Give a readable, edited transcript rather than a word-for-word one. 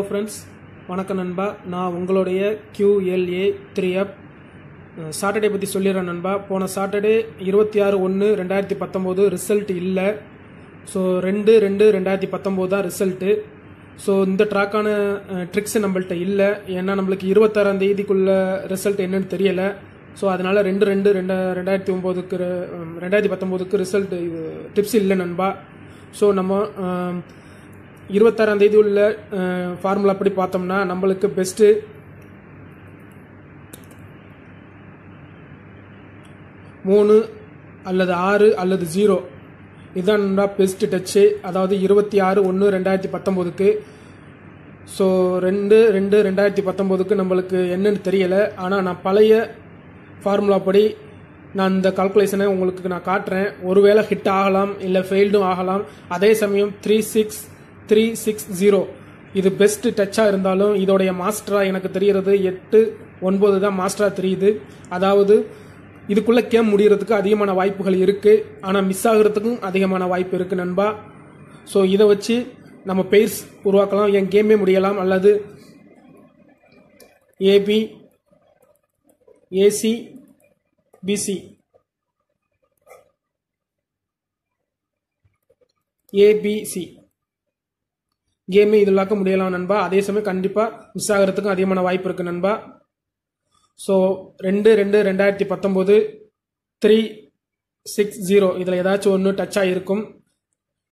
Friends, வணக்கம் நண்பா. நான் உங்களுடைய QLA 3F சாட்டர்டே பற்றி சொல்லிடுறேன் நண்பா. போன சாட்டர்டே 26/1/2019 ரிசல்ட் இல்லை. ஸோ 2/2/2019 தான் ரிசல்ட்டு. ஸோ இந்த ட்ராக்கான ட்ரிக்ஸ் நம்மள்ட்ட இல்லை. ஏன்னா நம்மளுக்கு 26ஆம் தேதிக்குள்ள ரிசல்ட் என்னன்னு தெரியலை. ஸோ அதனால் 2/2/2019 ரிசல்ட் டிப்ஸ் இல்லை நண்பா. ஸோ நம்ம 26ஆம் தேதி உள்ள ஃபார்முலா படி பார்த்தோம்னா நம்மளுக்கு பெஸ்ட்டு 3 அல்லது 6 அல்லது 0 இதுதான் நண்பா பெஸ்ட் டச்சு. அதாவது 26/1/2019. ஸோ 2/2/2019 நம்மளுக்கு என்னன்னு தெரியலை. ஆனால் நான் பழைய ஃபார்முலா படி நான் இந்த கால்குலேஷனை உங்களுக்கு நான் காட்டுறேன். ஒருவேளை ஹிட் ஆகலாம், இல்லை ஃபெயில்டும் ஆகலாம். அதே சமயம் 36360 இது பெஸ்ட் டச்சாக இருந்தாலும் இதோடைய மாஸ்டரா எனக்கு தெரிகிறது 8-9 தான் மாஸ்டரா தெரியுது. அதாவது இதுக்குள்ள கேம் முடிகிறதுக்கு அதிகமான வாய்ப்புகள் இருக்கு, ஆனால் மிஸ் ஆகுறதுக்கும் அதிகமான வாய்ப்பு இருக்கு நண்பா. ஸோ இதை வச்சு நம்ம பெயர்ஸ் உருவாக்கலாம், என் கேமே முடியலாம். அல்லது ஏபி ஏசி பிசி ஏபிசி கேமே இதுலாக்க முடியலாம் நண்பா. அதே சமயம் கண்டிப்பாக மிஸ் ஆகிறதுக்கும் அதிகமான வாய்ப்பு இருக்கு நண்பா. ஸோ 2/2/2019 360 இதில் ஏதாச்சும் ஒன்று டச்சாக இருக்கும்.